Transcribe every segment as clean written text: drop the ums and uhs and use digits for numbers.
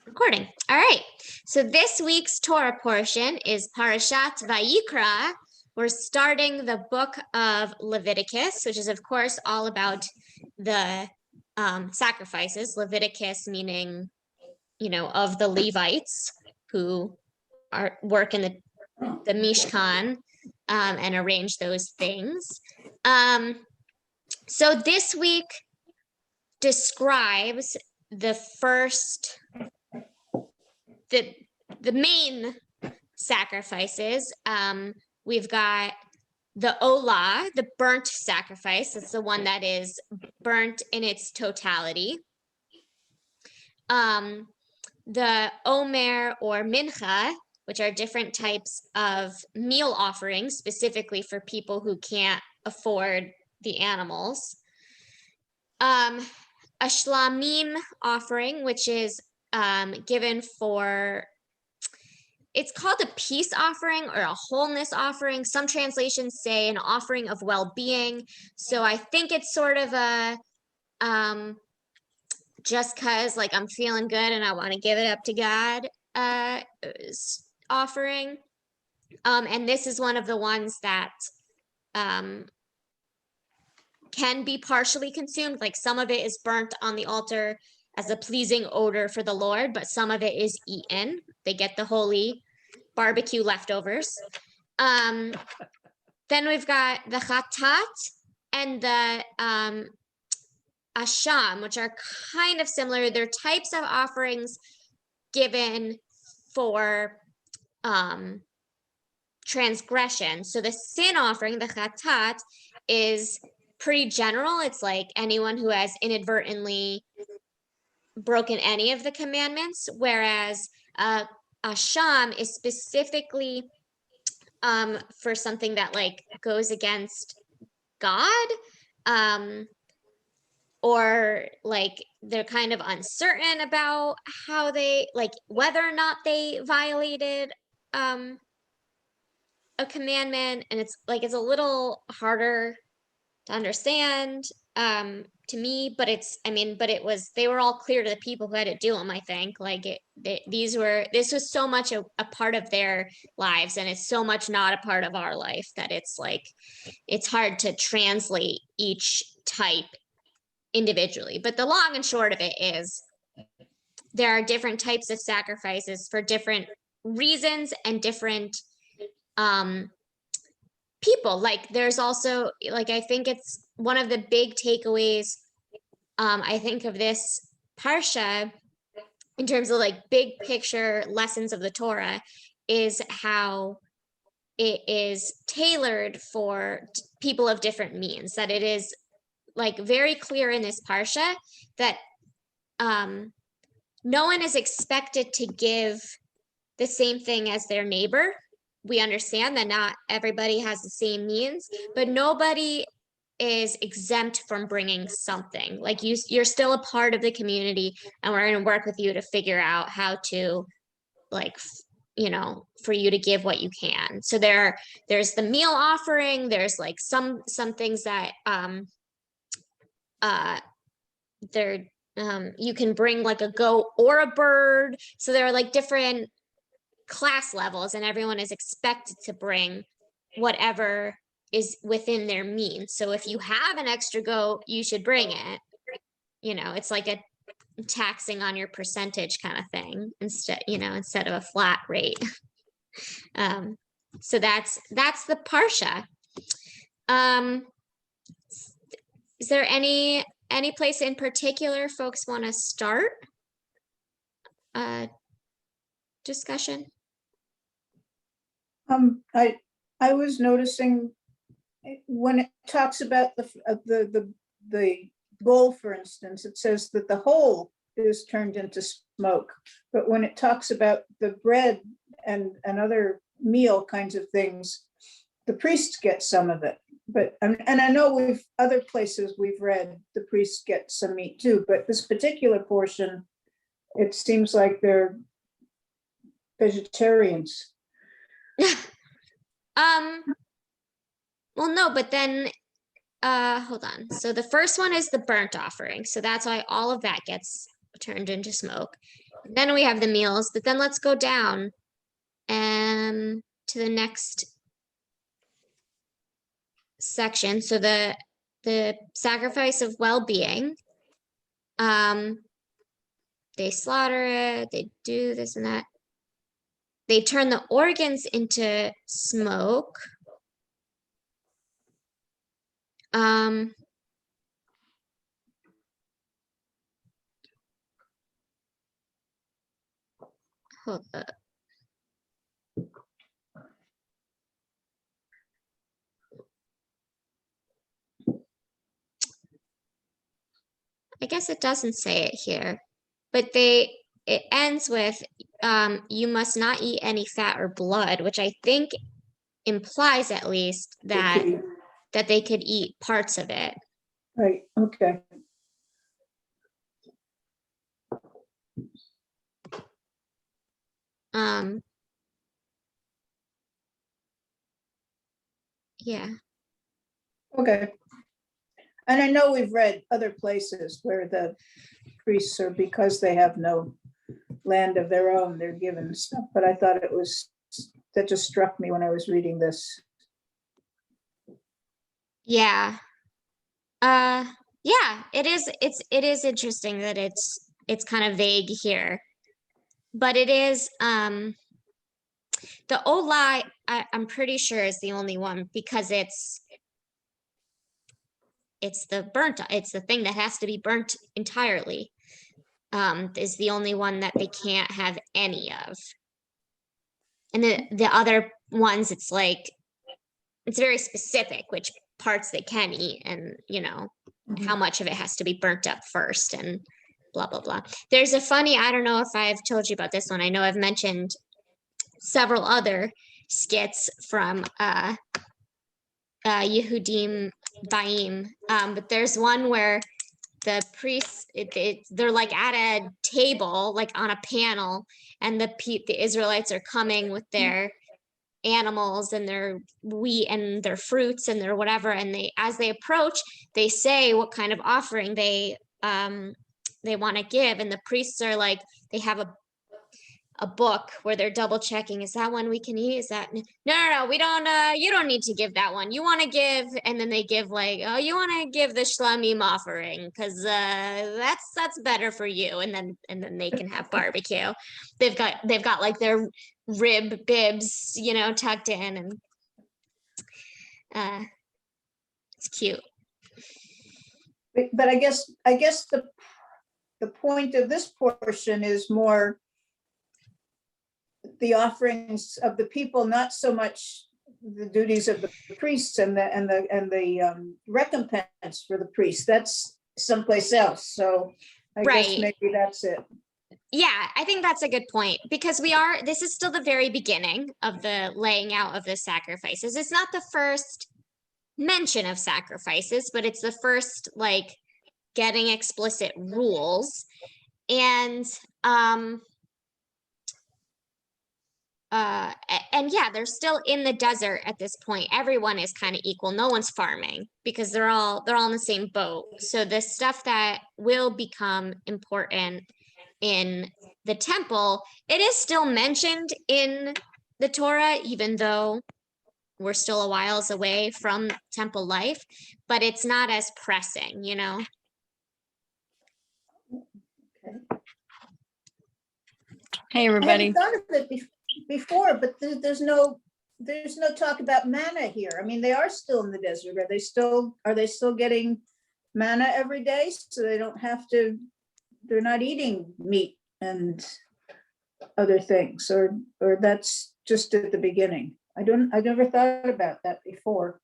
Recording. All right. So this week's Torah portion is Parashat Vayikra. We're starting the book of Leviticus, which is, of course, all about the sacrifices. Leviticus meaning, of the Levites who work in the Mishkan and arrange those things. So this week describes the first the main sacrifices. We've got the Olah, the burnt sacrifice. It's the one that is burnt in its totality. The Omer or Mincha, which are different types of meal offerings, specifically for people who can't afford the animals. A Shlamim offering, which is given for, it's called a peace offering or a wholeness offering. Some translations say an offering of well-being. So I think it's sort of a just because like I'm feeling good and I want to give it up to God offering. And this is one of the ones that can be partially consumed. Like some of it is burnt on the altar as a pleasing odor for the Lord, but some of it is eaten. They get the holy barbecue leftovers. Then we've got the chatat and the asham, which are kind of similar. They're types of offerings given for transgression. So the sin offering, the chatat, is pretty general. It's like anyone who has inadvertently broken any of the commandments, whereas asham is specifically for something that like goes against God, or like they're kind of uncertain about how they like whether or not they violated a commandment, and it's a little harder to understand to me, but they were all clear to the people who had to do them. I think this was so much a part of their lives, and it's so much not a part of our life that it's hard to translate each type individually. But the long and short of it is there are different types of sacrifices for different reasons and different people. Like there's also I think it's one of the big takeaways I think of this parsha in terms of like big picture lessons of the Torah is how it is tailored for people of different means, that it is like very clear in this parsha that no one is expected to give the same thing as their neighbor. We understand that not everybody has the same means, but nobody is exempt from bringing something. Like you're still a part of the community, and we're going to work with you to figure out how to for you to give what you can. So there's the meal offering. There's like some things that you can bring like a goat or a bird. So there are like different class levels, and everyone is expected to bring whatever is within their means. So if you have an extra goat, you should bring it. It's like a taxing on your percentage kind of thing instead of a flat rate. So that's the parsha. Is there any place in particular folks want to start discussion? I was noticing when it talks about the bowl, for instance, it says that the whole is turned into smoke. But when it talks about the bread and other meal kinds of things, the priests get some of it. But and I know other places we've read the priests get some meat too. But this particular portion, it seems like they're vegetarians. Well, no, but then hold on. So the first one is the burnt offering. So that's why all of that gets turned into smoke. Then we have the meals, but then let's go down and to the next section. So the sacrifice of well-being. They slaughter it, they do this and that. They turn the organs into smoke. Hold up. I guess it doesn't say it here, but it ends with you must not eat any fat or blood, which I think implies at least that Okay, they could eat parts of it. right, okay. Yeah. Okay. And I know we've read other places where the priests are, because they have no land of their own, they're given stuff, but I thought that just struck me when I was reading this. Yeah. Yeah, it is interesting that it's kind of vague here. But it is the Ola I'm pretty sure is the only one because it's the thing that has to be burnt entirely. Is the only one that they can't have any of. And the other ones it's like it's very specific which parts they can eat and how much of it has to be burnt up first and blah blah blah. There's a funny, I don't know if I've told you about this one. I know I've mentioned several other skits from Yehudim Baim, but there's one where the priests they're like at a table like on a panel and the Israelites are coming with their animals and their wheat and their fruits and their whatever, and they as they approach they say what kind of offering they want to give, and the priests are like they have a book where they're double checking, is that one we can eat, is that no we don't, you don't need to give that one, you want to give, and then they give like, oh, you want to give the shlamim offering because that's better for you, and then they can have barbecue. They've got like their rib bibs tucked in, and it's cute. But I guess the point of this portion is more the offerings of the people, not so much the duties of the priests and the recompense for the priests. That's someplace else. So I guess Right. maybe that's it. Yeah, I think that's a good point because this is still the very beginning of the laying out of the sacrifices. It's not the first mention of sacrifices, but it's the first like getting explicit rules. And and yeah, they're still in the desert at this point. Everyone is kind of equal. No one's farming because they're all in the same boat. So the stuff that will become important in the temple, it is still mentioned in the Torah, even though we're still a whiles away from temple life, but it's not as pressing. Hey, I everybody. hadn't thought of it before, but there's no talk about manna here. I mean, they are still in the desert. Are they still getting manna every day? So they don't have to, they're not eating meat and other things, or that's just at the beginning. I never thought about that before.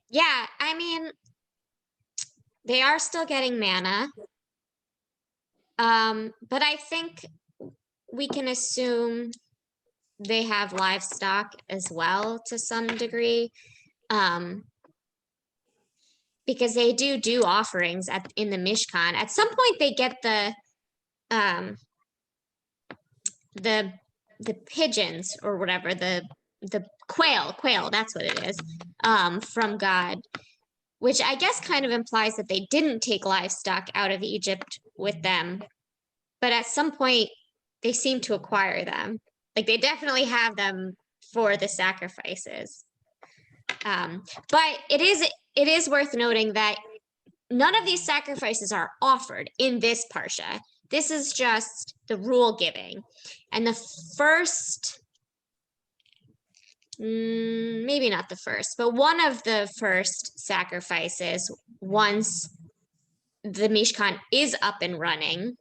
Yeah, I mean, they are still getting manna. But I think we can assume they have livestock as well to some degree. Because they do offerings in the Mishkan. At some point they get the pigeons or whatever, the quail, that's what it is, from God, which I guess kind of implies that they didn't take livestock out of Egypt with them. but at some point they seem to acquire them. Like they definitely have them for the sacrifices. But it is worth noting that none of these sacrifices are offered in this parsha. This is just the rule giving. And the first, maybe not the first, but one of the first sacrifices, once the Mishkan is up and running,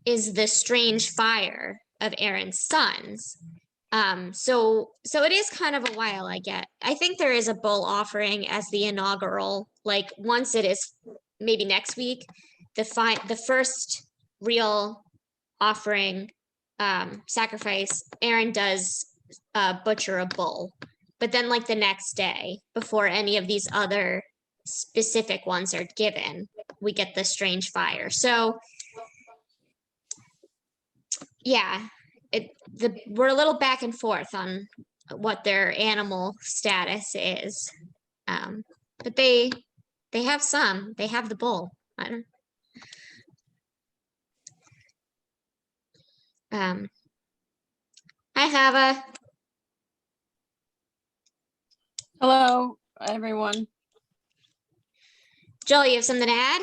is the strange fire of Aaron's sons. So it is kind of a while, I get. I think there is a bull offering as the inaugural, like once it is maybe next week, the first real offering, sacrifice, Aaron does butcher a bull. But then like the next day, before any of these other specific ones are given, we get the strange fire. So yeah, we're a little back and forth on what their animal status is. But they have some. They have the bull. I don't. I have a. Hello, everyone. Joel, you have something to add?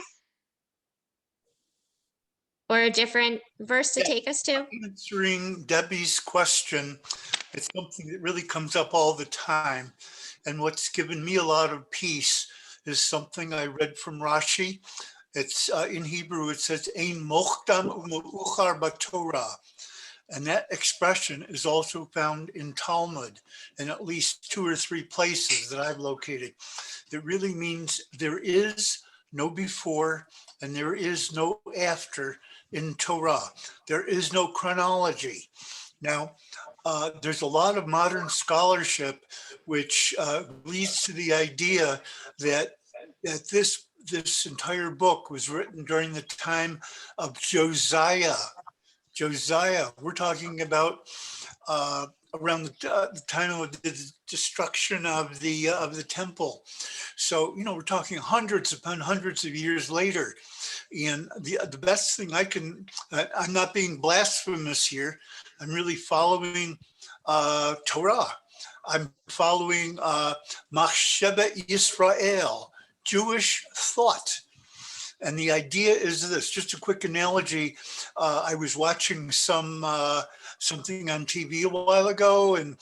Or a different verse to take us to? Answering Debbie's question, it's something that really comes up all the time. And what's given me a lot of peace is something I read from Rashi. It's in Hebrew, it says, Ein mochtam u'meuchar b'Torah. And that expression is also found in Talmud in at least 2 or 3 places that I've located. It really means there is no before and there is no after in Torah. There is no chronology. Now, there's a lot of modern scholarship which leads to the idea that this entire book was written during the time of Josiah. We're talking about around the time of the destruction of the temple. So, we're talking hundreds upon hundreds of years later. And the best thing I'm not being blasphemous here. I'm really following Torah. I'm following Machsheba Yisrael, Jewish thought. And the idea is this, just a quick analogy. I was watching something on TV a while ago and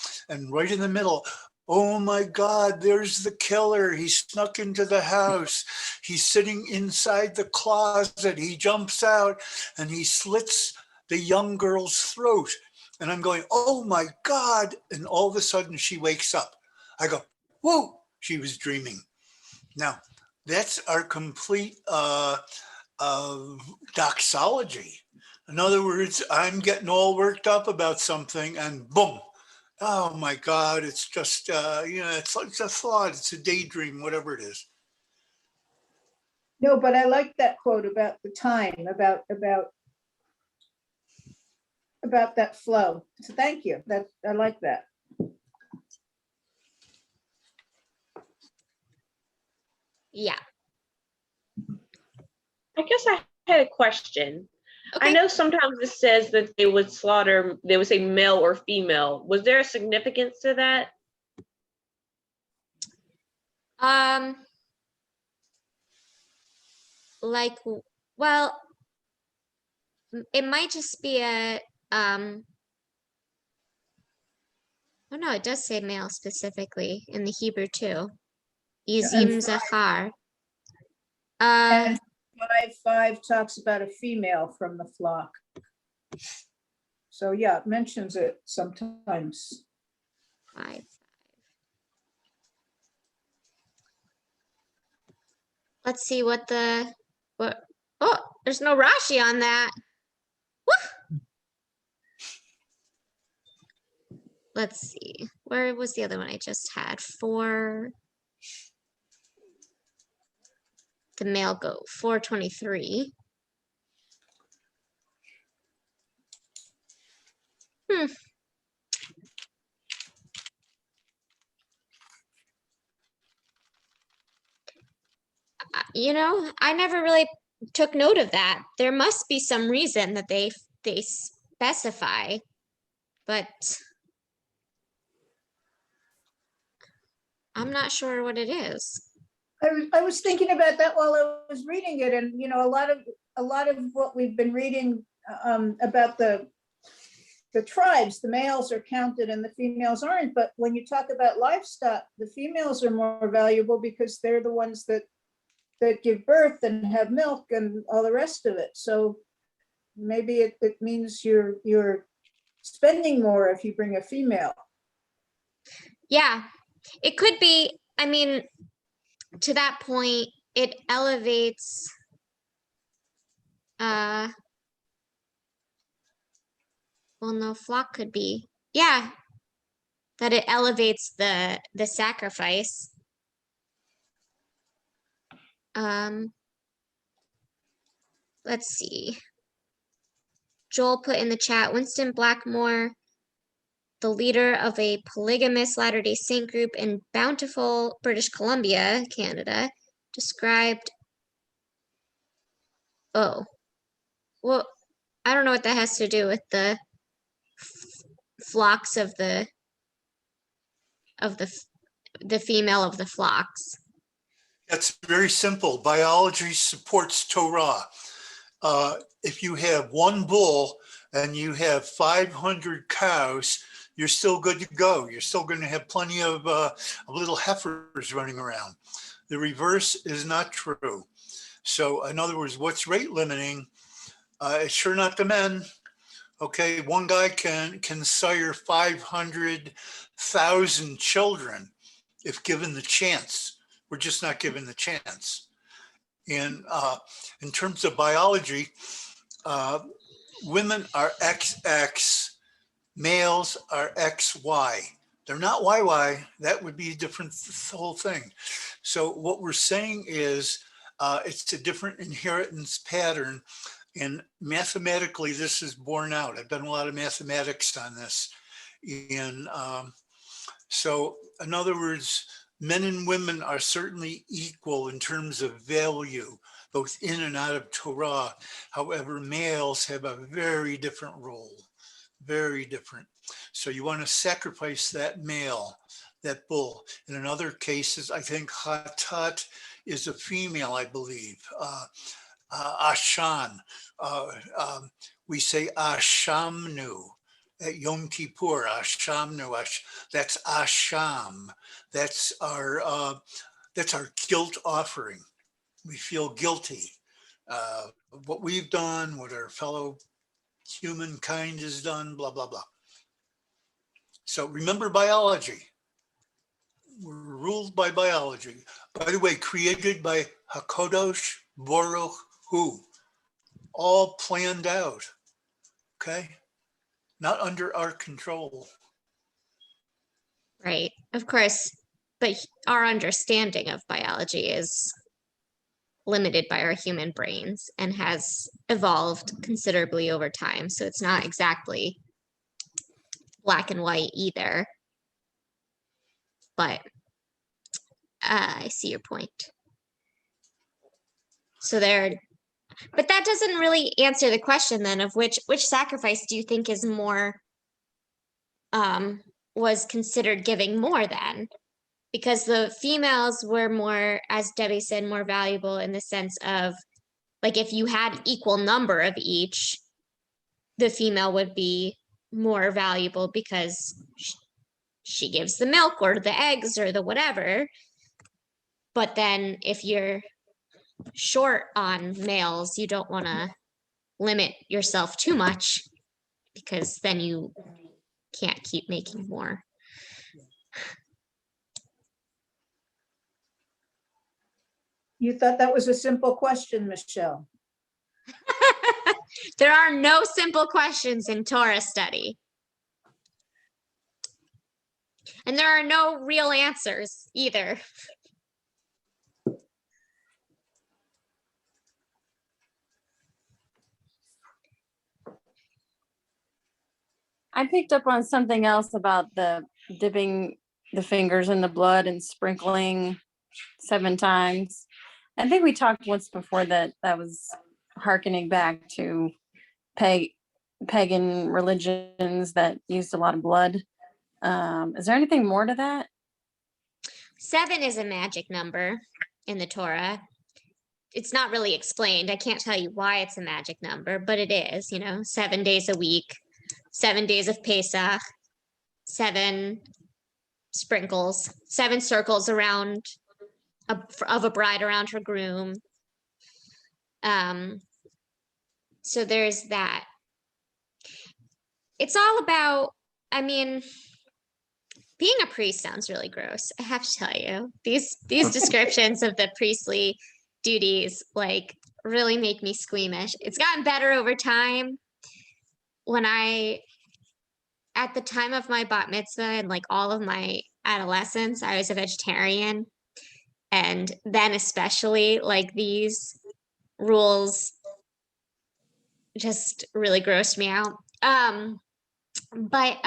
right in the middle, oh my God, there's the killer. He snuck into the house. He's sitting inside the closet. He jumps out and he slits the young girl's throat. And I'm going, oh my God. And all of a sudden she wakes up. I go, whoa, she was dreaming. Now, that's our complete doxology. In other words, I'm getting all worked up about something and boom, oh my God, it's just, it's a thought, it's a daydream, whatever it is. No, but I like that quote about the time, about that flow. So thank you. I like that. Yeah. I guess I had a question. Okay. I know sometimes it says that they would say male or female. Was there a significance to that? Like, well, it might just be oh no, it does say male specifically in the Hebrew too. Izim Zachar. And 5:5 talks about a female from the flock. So yeah, it mentions it sometimes. 5. Let's see what. Oh, there's no Rashi on that. Woo! Let's see. Where was the other one I just had? For the male goat, 423. I never really took note of that. There must be some reason that they specify, but I'm not sure what it is. I was thinking about that while I was reading it, and you know, a lot of what we've been reading about the tribes, the males are counted and the females aren't. But when you talk about livestock, the females are more valuable because they're the ones that give birth and have milk and all the rest of it. So maybe it means you're spending more if you bring a female. Yeah, it could be. I mean, to that point, it elevates well, no, flock could be. Yeah, that it elevates the sacrifice. Let's see. Joel put in the chat, Winston Blackmore, the leader of a polygamous Latter-day Saint group in Bountiful, British Columbia, Canada, described, oh, well, I don't know what that has to do with the flocks of the female of the flocks. That's very simple. Biology supports Torah. If you have one bull and you have 500 cows, you're still good to go. You're still going to have plenty of little heifers running around. The reverse is not true. So in other words, what's rate limiting? It's sure not the men. Okay, one guy can sire 500,000 children if given the chance. We're just not given the chance. And in terms of biology, women are XX, males are XY. They're not YY. That would be a different whole thing. So what we're saying is it's a different inheritance pattern. And mathematically, this is borne out. I've done a lot of mathematics on this. And so in other words, men and women are certainly equal in terms of value, both in and out of Torah. However, males have a very different role, very different. So you want to sacrifice that male, that bull. And in other cases, I think Hatat is a female, I believe. Ashan, we say Ashamnu. At Yom Kippur, Ashamnu, that's Asham. That's our guilt offering. We feel guilty. What we've done, what our fellow humankind has done, blah, blah, blah. So remember biology. We're ruled by biology. By the way, created by HaKadosh Baruch Hu. All planned out, okay? Not under our control. Right, of course, but our understanding of biology is limited by our human brains and has evolved considerably over time. So it's not exactly black and white either. But I see your point. So but that doesn't really answer the question then of which sacrifice do you think is more, was considered giving more then? Because the females were more, as Debbie said, more valuable in the sense of, like, if you had equal number of each, the female would be more valuable because she gives the milk or the eggs or the whatever. But then if you're short on males, you don't want to limit yourself too much because then you can't keep making more. You thought that was a simple question, Michelle. There are no simple questions in Torah study. And there are no real answers either. I picked up on something else about the dipping the fingers in the blood and sprinkling 7 times. I think we talked once before that was hearkening back to pagan religions that used a lot of blood. Is there anything more to that? 7 is a magic number in the Torah. It's not really explained. I can't tell you why it's a magic number, but it is, 7 days a week, 7 days of Pesach, 7 sprinkles, 7 circles around of a bride around her groom. So there's that. It's all about, I mean, being a priest sounds really gross. I have to tell you, these descriptions of the priestly duties like really make me squeamish. It's gotten better over time. At the time of my bat mitzvah and like all of my adolescence, I was a vegetarian. And then especially like these rules just really grossed me out. But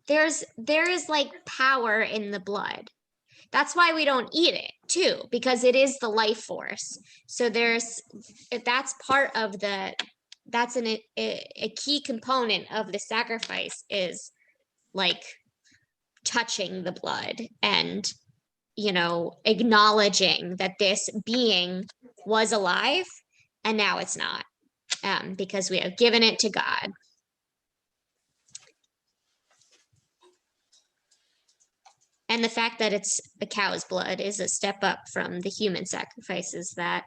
there is like power in the blood. That's why we don't eat it too, because it is the life force. So that's part of that's a key component of the sacrifice is like touching the blood and acknowledging that this being was alive and now it's not, because we have given it to God. And the fact that it's a cow's blood is a step up from the human sacrifices that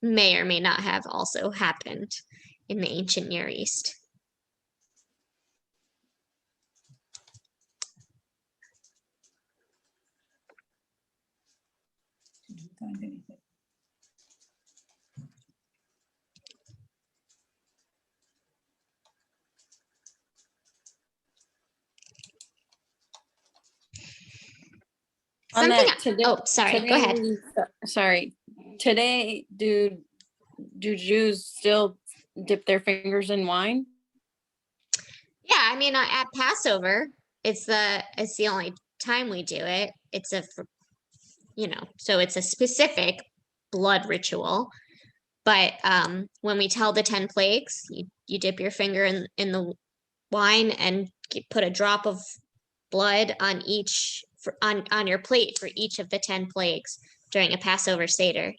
may or may not have also happened in the ancient Near East. Didn't find anything. On Something. that today, Oh, sorry. Go ahead. Sorry. Today, do Jews still dip their fingers in wine? Yeah, I mean, at Passover, it's the only time we do it. It's so it's a specific blood ritual. But when we tell the 10 plagues, you dip your finger in the wine and put a drop of blood on on your plate for each of the 10 plagues during a Passover Seder.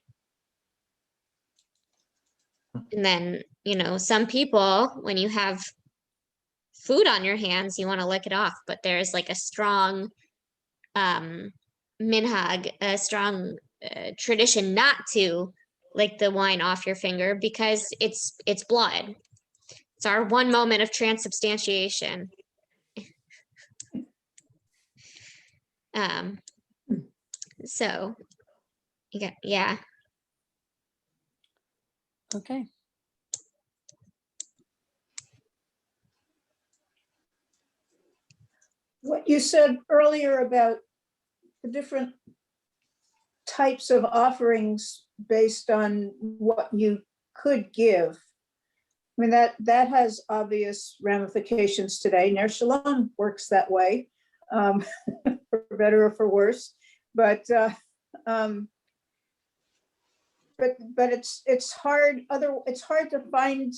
And then, some people, when you have food on your hands, you want to lick it off, but there's like a strong minhag, a strong tradition not to lick the wine off your finger because it's blood. It's our one moment of transubstantiation. So yeah. Okay. What you said earlier about the different types of offerings based on what you could give. I mean, that has obvious ramifications today. Ner Shalom works that way, for better or for worse. But it's hard. It's hard to find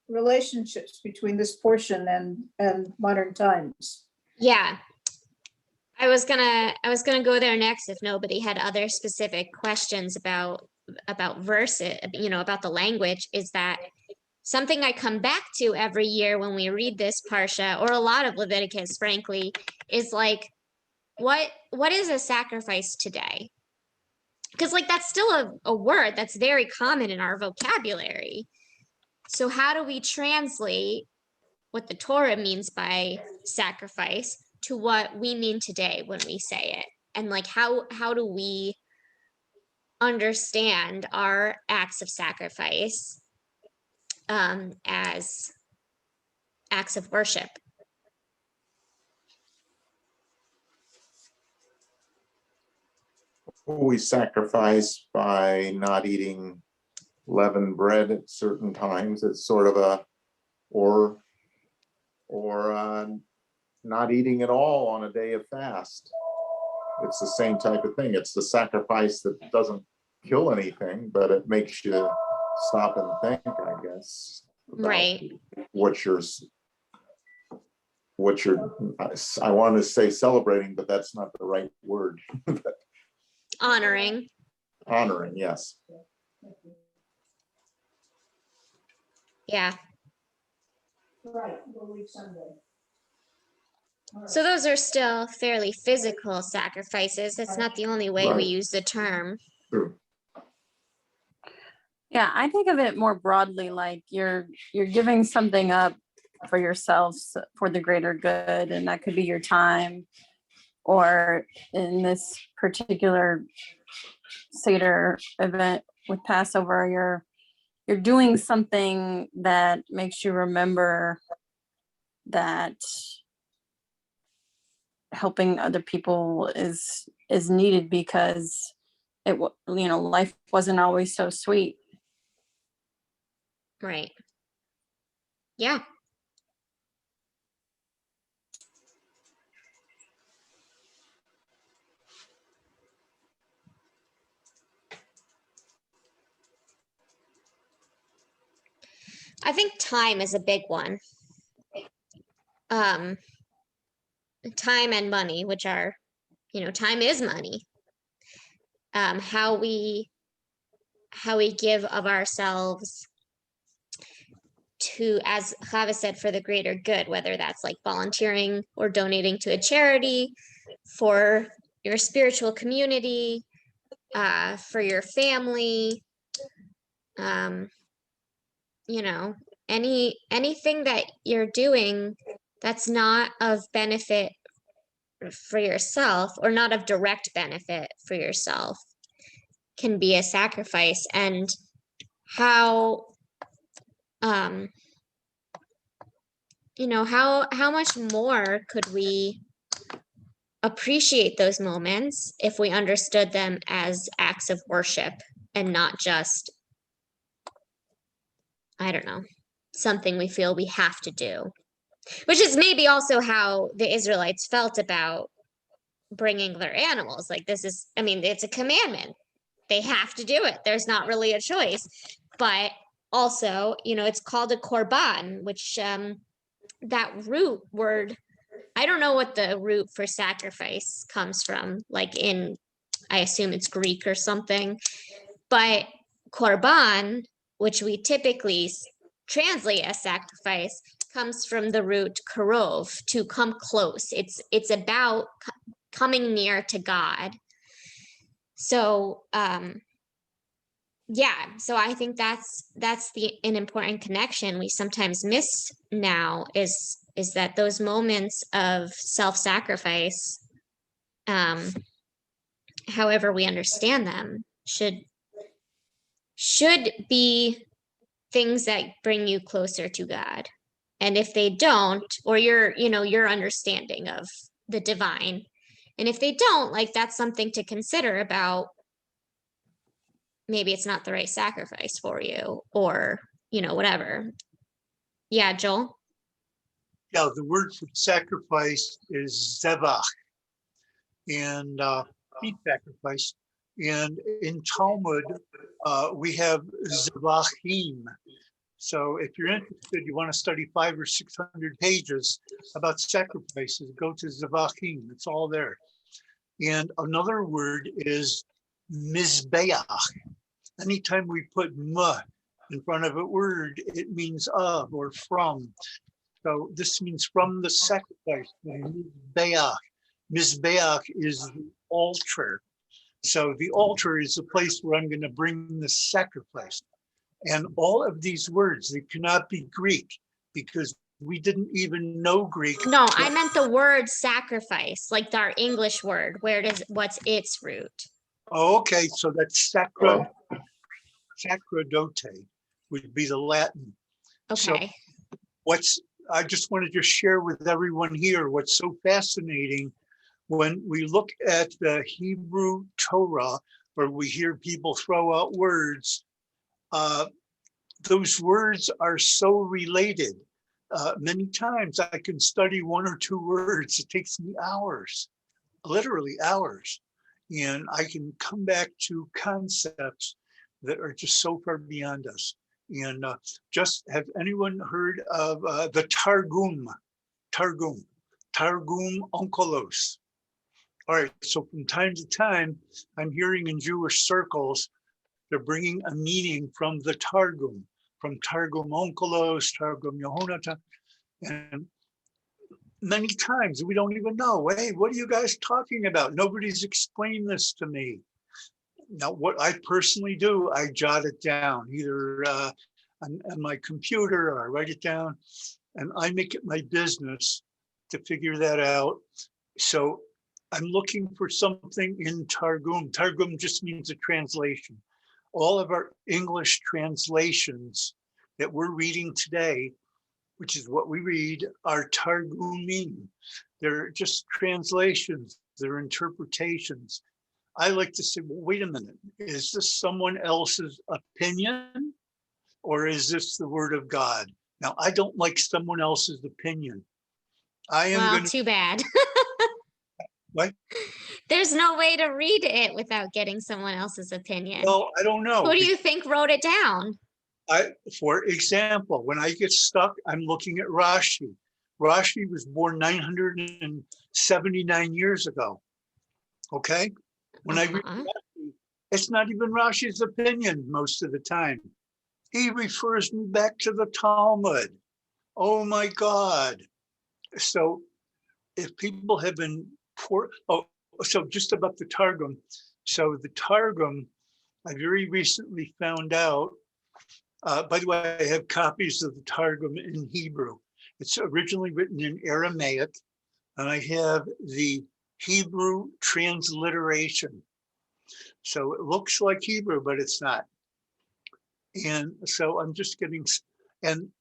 relationships between this portion and modern times. Yeah. I was gonna go there next if nobody had other specific questions about verse, about the language. Is that something I come back to every year when we read this parsha, or a lot of Leviticus, frankly, is like, what is a sacrifice today? Because like that's still a word that's very common in our vocabulary. So how do we translate what the Torah means by sacrifice to what we mean today when we say it? And like how do we understand our acts of sacrifice as acts of worship? We sacrifice by not eating leavened bread at certain times. It's sort of or not eating at all on a day of fast. It's the same type of thing. It's the sacrifice that doesn't kill anything, but it makes you stop and think, I guess. About Right. what you're, I want to say celebrating, but that's not the right word. Honoring. Honoring, yes. Yeah. Right, we'll leave Sunday. So those are still fairly physical sacrifices. That's not the only way we Right. use the term. True. Yeah, I think of it more broadly, like you're giving something up for yourselves for the greater good, and that could be your time, or in this particular Seder event with Passover, you're doing something that makes you remember that helping other people is needed, because life wasn't always so sweet. Right. Yeah. I think time is a big one. Time and money, which are, time is money. How we give of ourselves to, as Chava said, for the greater good, whether that's like volunteering or donating to a charity, for your spiritual community, for your family, anything that you're doing that's not of benefit for yourself, or not of direct benefit for yourself, can be a sacrifice. And how how much more could we appreciate those moments if we understood them as acts of worship, and not just, I don't know, something we feel we have to do, which is maybe also how the Israelites felt about bringing their animals. Like, it's a commandment. They have to do it. There's not really a choice. But also, it's called a korban, which that root word, I don't know what the root for sacrifice comes from, like I assume it's Greek or something, but korban, which we typically translate as sacrifice, comes from the root karov, to come close. It's about coming near to God. So so I think that's an important connection we sometimes miss now, is that those moments of self-sacrifice, however we understand them, should be things that bring you closer to God. And if they don't, or your understanding of the divine, and if they don't, like, that's something to consider about, maybe it's not the right sacrifice for you, or whatever. Yeah, Joel. Yeah, the word for sacrifice is zevach, and meat sacrifice. And in Talmud, we have zevachim. So if you're interested, you want to study 500 or 600 pages about sacrifices, go to zevachim. It's all there. And another word is mizbeach. Anytime we put "ma" in front of a word, it means of or from. So this means from the sacrifice, the mizbeach. Mizbeach is the altar. So the altar is the place where I'm going to bring the sacrifice. And all of these words, they cannot be Greek, because we didn't even know Greek. No, I meant the word sacrifice, like our English word. What's its root? Oh, okay, so that's sacerdote would be the Latin. Okay. So I just wanted to share with everyone here what's so fascinating when we look at the Hebrew Torah, or we hear people throw out words. Those words are so related. Many times I can study one or two words. It takes me hours, literally hours. And I can come back to concepts that are just so far beyond us. And just have anyone heard of the Targum? Targum Onkelos. All right, so from time to time, I'm hearing in Jewish circles, they're bringing a meaning from the Targum, from Targum Onkelos, Targum Yehonatan, and many times we don't even know, hey, what are you guys talking about? Nobody's explained this to me. Now, what I personally do, I jot it down, either on my computer or I write it down, and I make it my business to figure that out. So I'm looking for something in Targum. Targum just means a translation. All of our English translations that we're reading today, which is what we read, are Targumim. They're just translations, they're interpretations. I like to say, well, wait a minute, is this someone else's opinion or is this the word of God? Now, I don't like someone else's opinion. I am Well, going to, too bad. what? There's no way to read it without getting someone else's opinion. Well, I don't know. Who do you think wrote it down? For example, when I get stuck, I'm looking at Rashi. Rashi was born 979 years ago. Okay? When I read Rashi, it's not even Rashi's opinion most of the time. He refers me back to the Talmud. Oh my God. So if people have been poor, so just about the Targum. So the Targum, I very recently found out, by the way, I have copies of the Targum in Hebrew. It's originally written in Aramaic, and I have the Hebrew transliteration. So it looks like Hebrew, but it's not. And so I'm just getting, and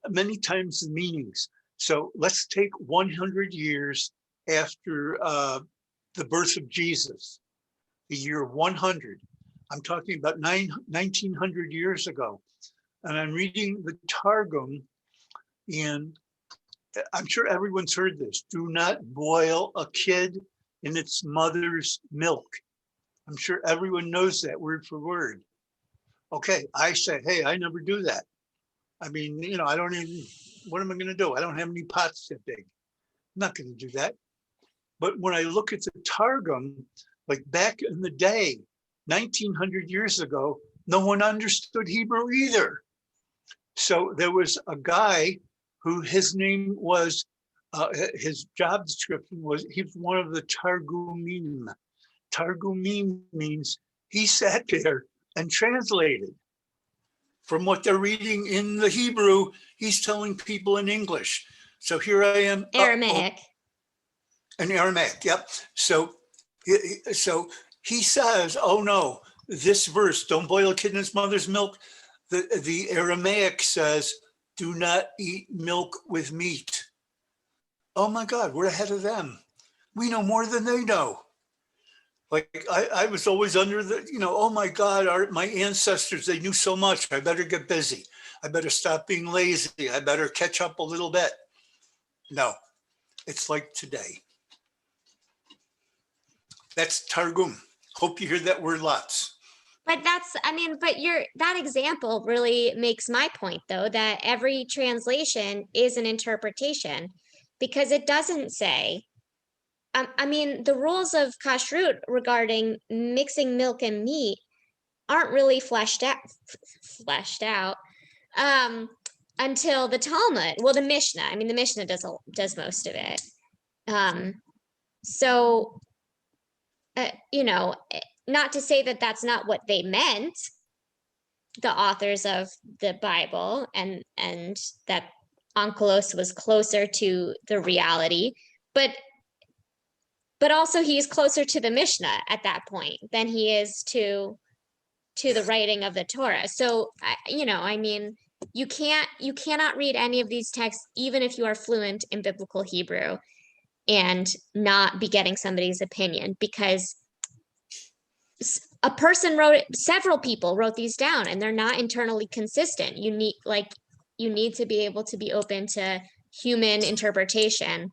many times the meanings. So let's take 100 years after the birth of Jesus, the year 100. I'm talking about 1900 years ago. And I'm reading the Targum, and I'm sure everyone's heard this. Do not boil a kid in its mother's milk. I'm sure everyone knows that word for word. Okay, I say, hey, I never do that. I mean, you know, I don't even, what am I going to do? I don't have any pots that big. I'm not going to do that. But when I look at the Targum, like back in the day, 1900 years ago, no one understood Hebrew either. So there was a guy who his name was, his job description was, he was one of the Targumim. Targumim means he sat there and translated. From what they're reading in the Hebrew, he's telling people in English. So here I am. Aramaic. In Aramaic, yep. So he says, oh no, this verse, don't boil a kid in his mother's milk. The Aramaic says, do not eat milk with meat. Oh my God, we're ahead of them. We know more than they know. Like I was always under the, you know, oh my God, my ancestors, they knew so much. I better get busy. I better stop being lazy. I better catch up a little bit. No, it's like today. That's Targum. Hope you hear that word lots. But that's, I mean, but that example really makes my point, though, that every translation is an interpretation, because it doesn't say, I mean, the rules of kashrut regarding mixing milk and meat aren't really fleshed out until the Talmud. Well, the Mishnah. I mean, the Mishnah does most of it. So, you know, not to say that that's not what they meant, the authors of the Bible, and that Onkelos was closer to the reality, but also he's closer to the Mishnah at that point than he is to the writing of the Torah. So, you know, I mean, you cannot read any of these texts, even if you are fluent in biblical Hebrew, and not be getting somebody's opinion, because several people wrote these down, and they're not internally consistent. You need to be able to be open to human interpretation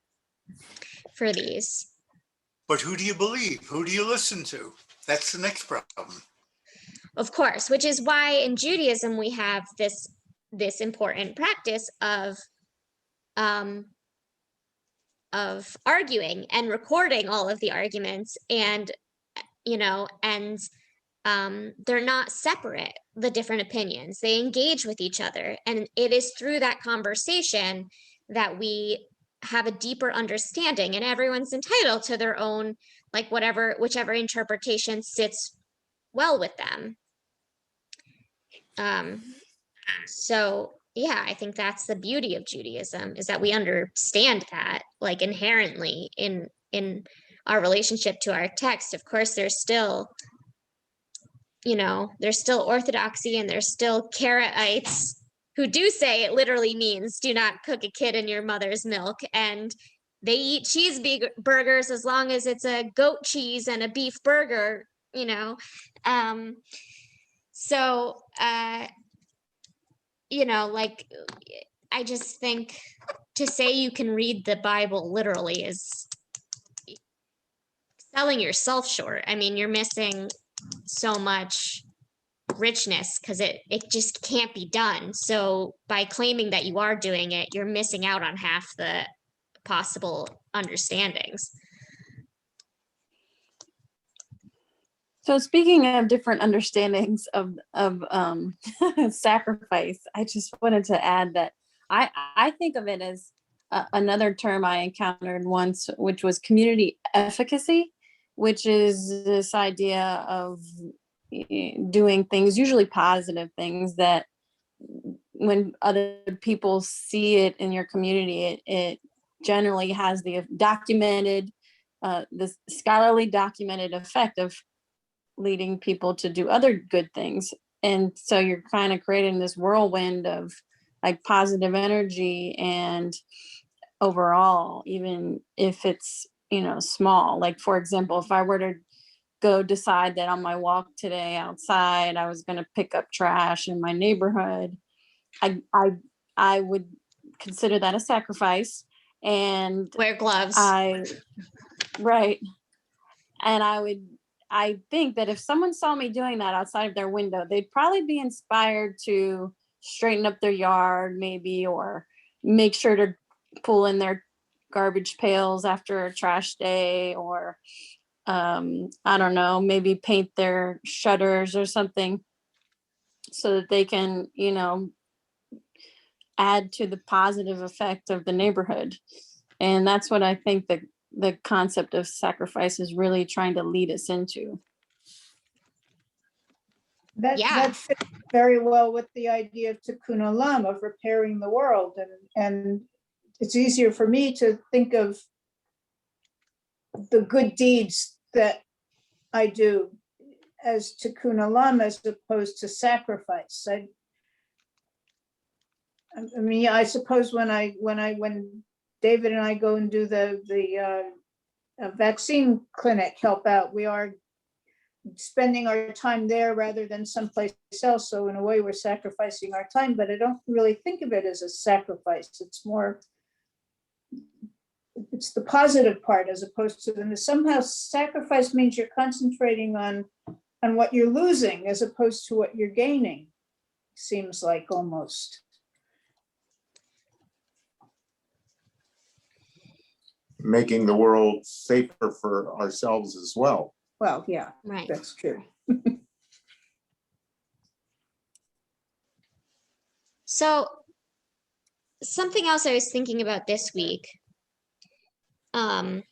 for these. But who do you believe? Who do you listen to? That's the next problem. Of course, which is why in Judaism we have this important practice um, of arguing and recording all of the arguments, and they're not separate, the different opinions. They engage with each other, and it is through that conversation that we have a deeper understanding, and everyone's entitled to their own, like, whichever interpretation sits well with them. So yeah, I think that's the beauty of Judaism, is that we understand that, like, inherently in our relationship to our text. Of course, there's still orthodoxy, and there's still Karaites who do say it literally means do not cook a kid in your mother's milk, and they eat cheeseburgers as long as it's a goat cheese and a beef burger, so like, I just think to say you can read the Bible literally is selling yourself short. I mean, you're missing so much richness, because it just can't be done. So by claiming that you are doing it, you're missing out on half the possible understandings. So speaking of different understandings of sacrifice, I just wanted to add that I think of it as another term I encountered once, which was community efficacy, which is this idea of doing things, usually positive things, that when other people see it in your community, it generally has the documented, the scholarly documented effect of leading people to do other good things. And so you're kind of creating this whirlwind of like positive energy, and overall, even if it's, small, like, for example, if I were to go decide that on my walk today outside, I was going to pick up trash in my neighborhood, I would consider that a sacrifice. And Wear gloves. Right. And I think that if someone saw me doing that outside of their window, they'd probably be inspired to straighten up their yard, maybe, or make sure to pull in their garbage pails after a trash day, or I don't know, maybe paint their shutters or something, so that they can, add to the positive effect of the neighborhood. And that's what I think the concept of sacrifice is really trying to lead us into. That fits very well with the idea of tikkun olam, of repairing the world. And it's easier for me to think of the good deeds that I do as tikkun olam as opposed to sacrifice. I mean, I suppose when David and I go and do the vaccine clinic, help out, we are spending our time there rather than someplace else. So in a way, we're sacrificing our time, but I don't really think of it as a sacrifice. It's the positive part, as opposed to, and somehow sacrifice means you're concentrating on what you're losing as opposed to what you're gaining, seems like, almost. Making the world safer for ourselves as well. Well, yeah, Right. that's true. So something else I was thinking about this week, that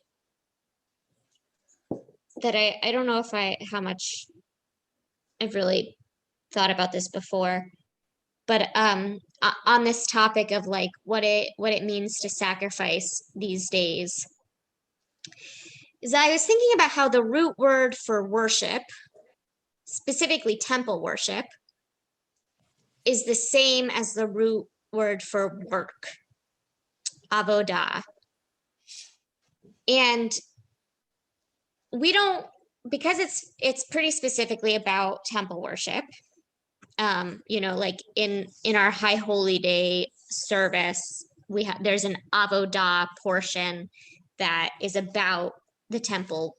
I don't know how much I've really thought about this before, but on this topic of like what it means to sacrifice these days, is I was thinking about how the root word for worship, specifically temple worship, is the same as the root word for work, avodah. And we don't, because it's pretty specifically about temple worship, like in our High Holy Day service, there's an avodah portion that is about the temple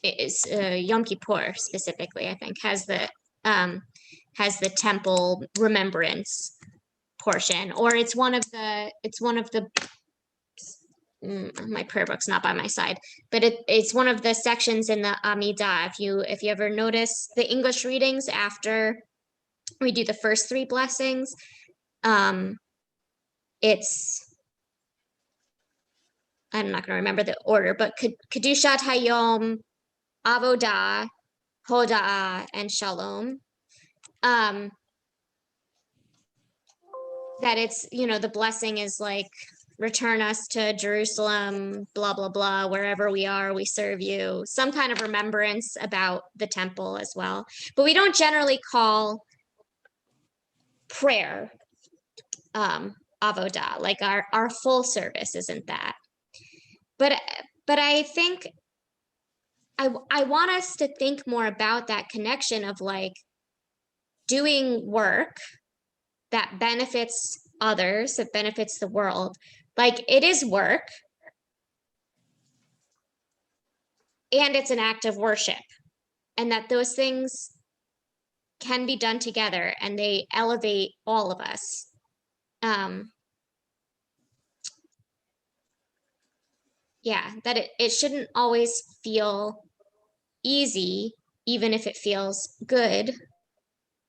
is Yom Kippur specifically, I think, has the temple remembrance portion, or it's one of the my prayer book's not by my side, but it's one of the sections in the Amidah. If you ever notice the English readings after we do the first three blessings, it's, I'm not going to remember the order, but Kedushat Hayom, Avodah, Hoda'ah, and Shalom. That it's, the blessing is like, return us to Jerusalem, blah, blah, blah, wherever we are, we serve you. Some kind of remembrance about the temple as well. But we don't generally call prayer avodah, like our full service isn't that. But I think I want us to think more about that connection of like doing work that benefits others, that benefits the world. Like it is work and it's an act of worship, and that those things can be done together and they elevate all of us. Yeah, that it shouldn't always feel easy, even if it feels good,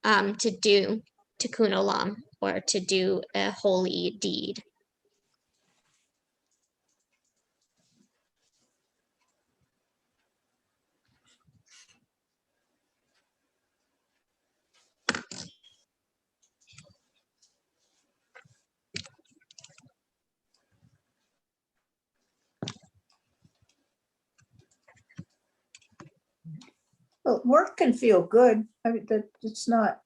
to do tikkun olam or to do a holy deed. Well, work can feel good. I mean, that it's not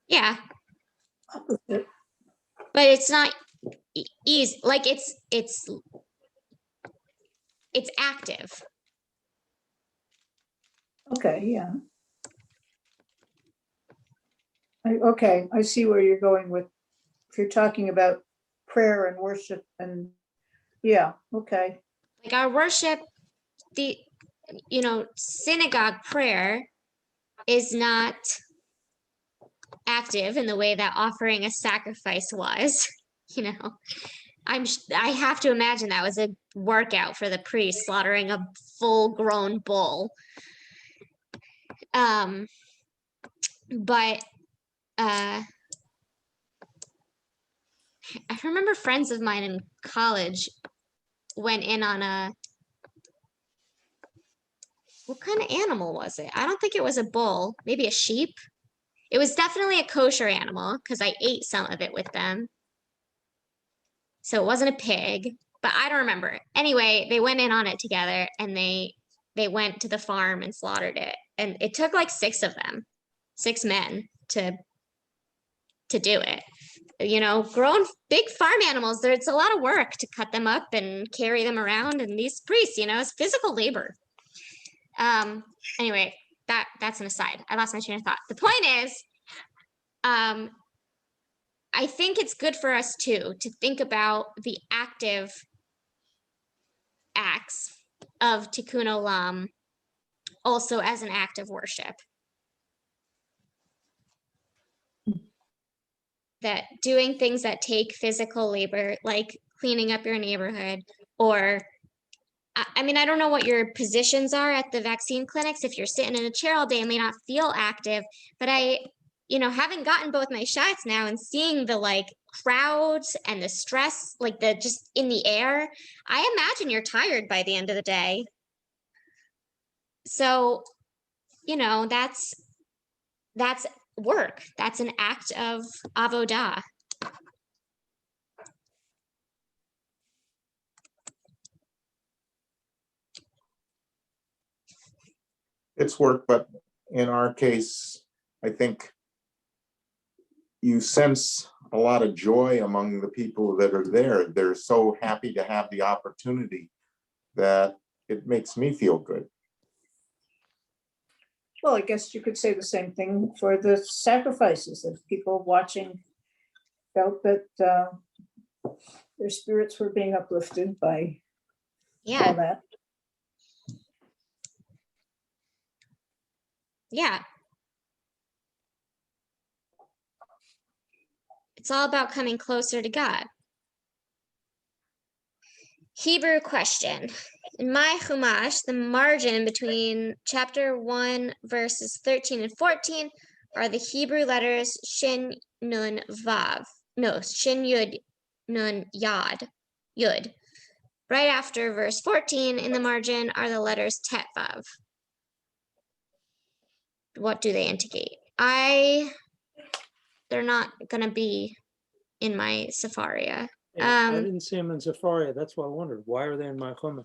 Yeah, opposite. but it's not easy. Like it's active. Okay, yeah. Okay, I see where you're going with, if you're talking about prayer and worship and, yeah, okay. Like our worship, the synagogue prayer is not active in the way that offering a sacrifice was. I have to imagine that was a workout for the priest slaughtering a full-grown bull. But I remember friends of mine in college went in on what kind of animal was it? I don't think it was a bull, maybe a sheep. It was definitely a kosher animal because I ate some of it with them. So it wasn't a pig, but I don't remember. Anyway, they went in on it together and they went to the farm and slaughtered it. And it took like 6 of them, 6 men to do it. Grown big farm animals, it's a lot of work to cut them up and carry them around. And these priests, it's physical labor. Anyway, that's an aside. I lost my train of thought. The point is, I think it's good for us too to think about the active acts of tikkun olam also as an act of worship. That doing things that take physical labor, like cleaning up your neighborhood, or I mean, I don't know what your positions are at the vaccine clinics. If you're sitting in a chair all day, it may not feel active, but having gotten both my shots now and seeing the like crowds and the stress, like the just in the air, I imagine you're tired by the end of the day. So, that's work. That's an act of avodah. It's work, but in our case, I think you sense a lot of joy among the people that are there. They're so happy to have the opportunity that it makes me feel good. Well, I guess you could say the same thing for the sacrifices, that people watching felt that their spirits were being uplifted by. Yeah, that. yeah. It's all about coming closer to God. Hebrew question. In my Chumash, the margin between chapter 1, verses 13 and 14 are the Hebrew letters Shin, Nun, Vav. No, Shin, Yud, Nun, Yad. Yud. Right after verse 14 in the margin are the letters Tet, Vav. What do they indicate? They're not going to be in my Sepharia. Yeah, I didn't see them in Safari. That's why I wondered, why are they in my Chumash?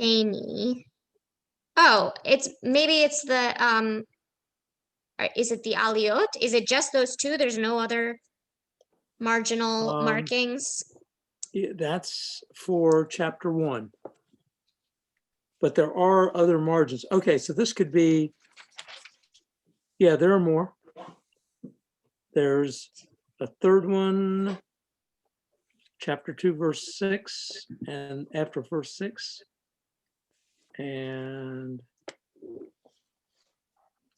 Shani. Oh, maybe it's the is it the Aliyot? Is it just those two? There's no other marginal markings? Yeah, that's for chapter 1. But there are other margins. Okay, so this could be, yeah, there are more. There's a third one, chapter 2, verse 6, and after verse 6. And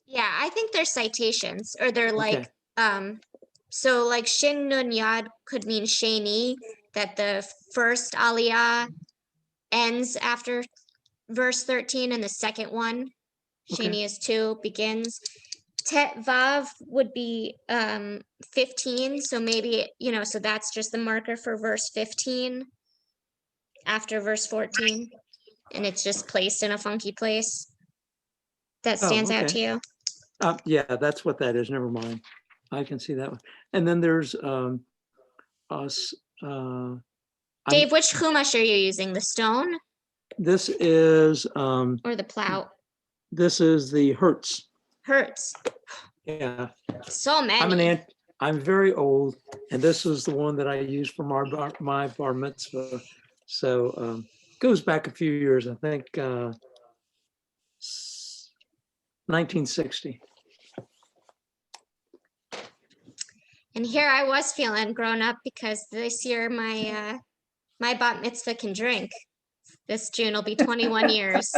Yeah, I think they're citations, or they're like okay. so like Shin Nun Yad could mean Shani, that the first Aliyah ends after verse 13, and the second one, Okay. Shani is 2, begins. Tet Vav would be 15, so maybe, so that's just the marker for verse 15 after verse 14, and it's just placed in a funky place. That stands out to you? Yeah, that's what that is. Never mind. I can see that one. And then there's us. Dave, which chumash are you using? The stone This is or the plow? this is the Hertz. Hertz. Yeah. So many. I'm very old, and this is the one that I use for my bar mitzvah. So goes back a few years, I think 1960. And here I was feeling grown up because this year my my bat mitzvah can drink. This June will be 21 years.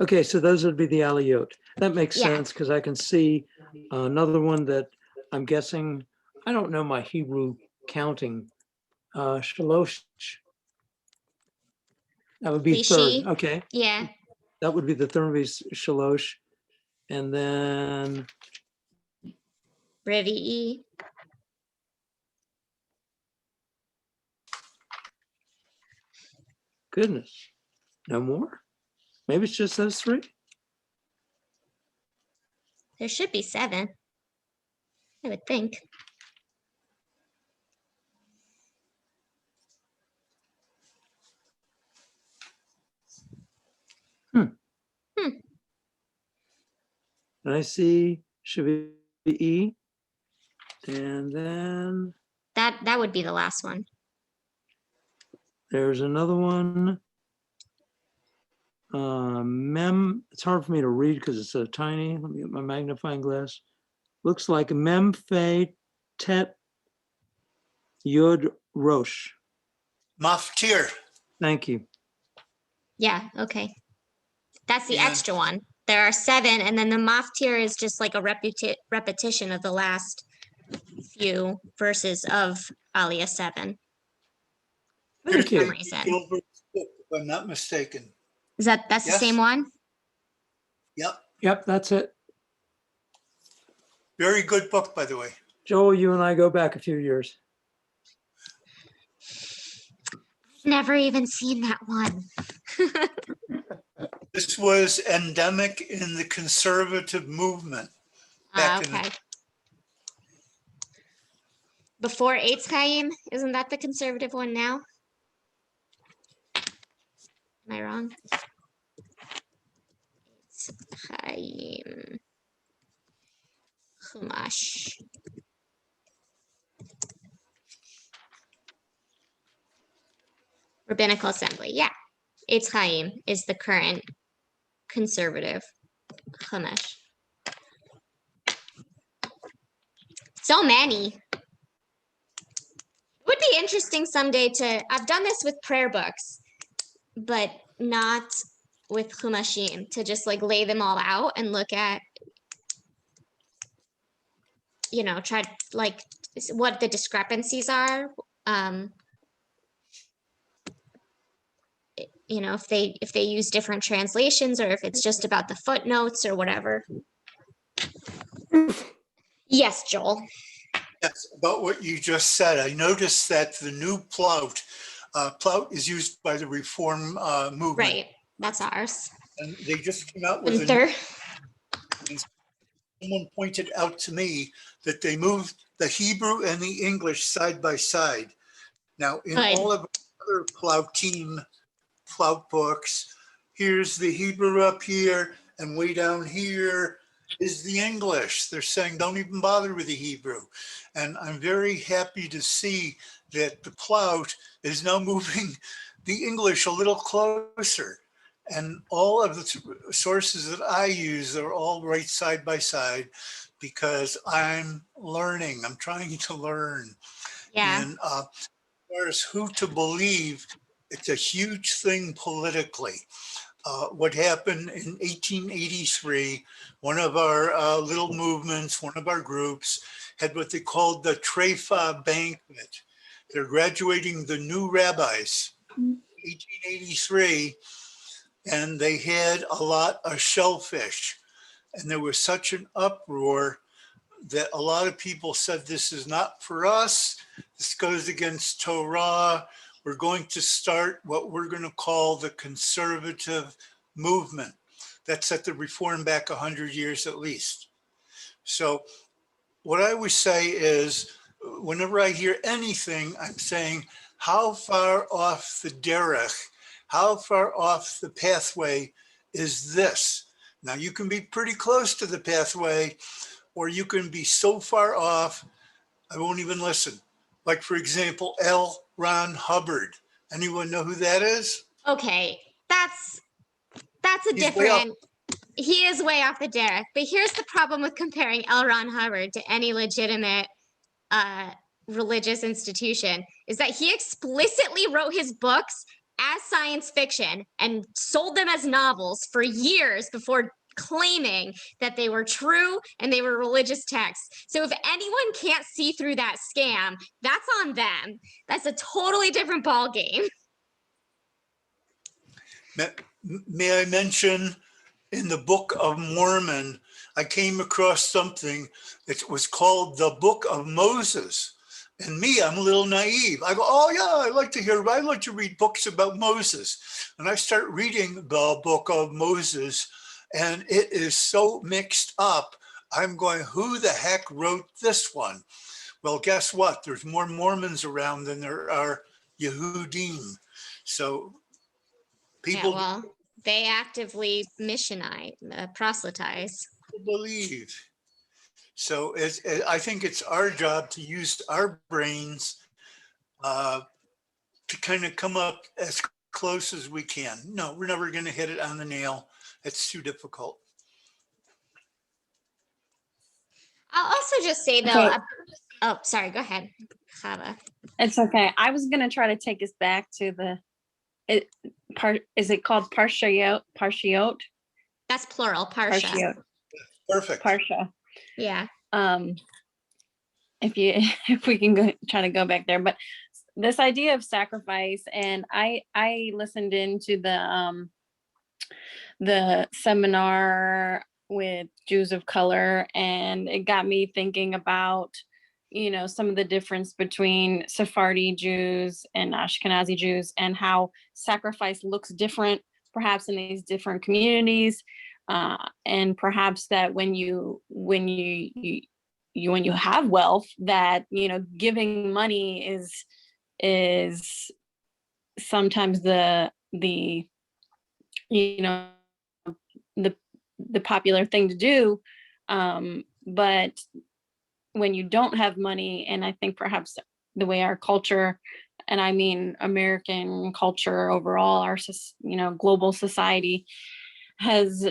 Okay, so those would be the aliyot. That makes Yeah. sense because I can see another one that I'm guessing, I don't know my Hebrew counting. Shalosh. That would be Lishi. third. Okay. Yeah. That would be the third would be Shalosh. And then Revi'i. goodness, no more? Maybe it's just those 3? There should be 7. I would think. And I see Shavi'i. And then That would be the last one. there's another one. Mem, it's hard for me to read because it's so tiny. Let me get my magnifying glass. Looks like Mem Fe Tet Yud Rosh. Maftir. Thank you. Yeah, okay. That's the Yeah. extra one. There are 7, and then the maftir is just like a repetition of the last few verses of Aliyah 7. Thank For some you. reason. Gilbert's book, if I'm not mistaken. That's the Yes. same one? Yep. Yep, that's it. Very good book, by the way. Joel, you and I go back a few years. Never even seen that one. This was endemic in the conservative movement. Back in the- Okay. Before Eitz Chaim, isn't that the conservative one now? Am I wrong? Eitz Chaim. Chumash. Rabbinical Assembly, yeah. Eitz Chaim is the current conservative Chumash. So many. be interesting someday I've done this with prayer books, but not with Chumashim, to just like lay them all out and look at, try like what the discrepancies are. Um, if they use different translations, or if it's just about the footnotes or whatever. Yes, Joel. Yes, about what you just said. I noticed that the new plout is used by the Reform movement. Right. That's ours. And they just came out with a Gunther. new, someone pointed out to me that they moved the Hebrew and the English side by side. Now, in Good. all of other plout books, here's the Hebrew up here, and way down here is the English. They're saying don't even bother with the Hebrew. And I'm very happy to see that the plout is now moving the English a little closer. And all of the sources that I use are all right side by side, because I'm learning. I'm trying to learn. Yeah. And as far as who to believe, it's a huge thing politically. What happened in 1883, one of our little movements, one of our groups, had what they called the Treifa banquet. They're graduating the new rabbis, 1883, and they had a lot of shellfish. And there was such an uproar that a lot of people said, this is not for us. This goes against Torah. We're going to start what we're going to call the conservative movement. That set the reform back 100 years at least. So what I always say is, whenever I hear anything, I'm saying, how far off the derech, how far off the pathway is this? Now you can be pretty close to the pathway, or you can be so far off, I won't even listen. Like, for example, L. Ron Hubbard. Anyone know who that is? Okay. That's a He's way off. different. He is way off the derech. But here's the problem with comparing L. Ron Hubbard to any legitimate religious institution, is that he explicitly wrote his books as science fiction and sold them as novels for years before claiming that they were true and they were religious texts. So if anyone can't see through that scam, that's on them. That's a totally different ball game. May I mention, in the Book of Mormon, I came across something that was called the Book of Moses. And me, I'm a little naive. I go, oh yeah, I like to read books about Moses. And I start reading the Book of Moses, and it is so mixed up. I'm going, who the heck wrote this one? Well, guess what? There's more Mormons around than there are Yehudim. So people they actively proselytize. believe. So I think it's our job to use our brains to kind of come up as close as we can. No, we're never going to hit it on the nail. It's too difficult. I'll also just say though, Okay. oh, sorry, go ahead, Chava. It's okay. I was gonna try to take us back to is it called Parshiot? That's plural, Parsha. Parshiot. Perfect. Parsha. Yeah. If we can try to go back there, but this idea of sacrifice, and I listened into the seminar with Jews of color, and it got me thinking about, some of the difference between Sephardi Jews and Ashkenazi Jews, and how sacrifice looks different perhaps in these different communities, and perhaps that when you have wealth, that giving money is sometimes the popular thing to do, but when you don't have money, and I think perhaps the way our culture, and I mean American culture overall, our global society has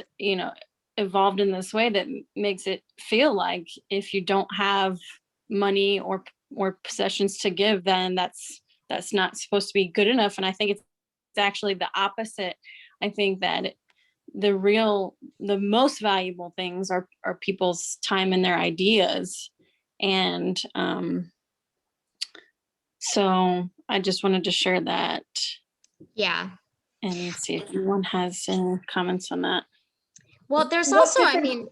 evolved in this way that makes it feel like if you don't have money or more possessions to give, then that's not supposed to be good enough. And I think it's actually the opposite. I think that the most valuable things are people's time and their ideas. And so I just wanted to share that Yeah. and see if anyone has any comments on that. Well, there's What also, I difference- mean,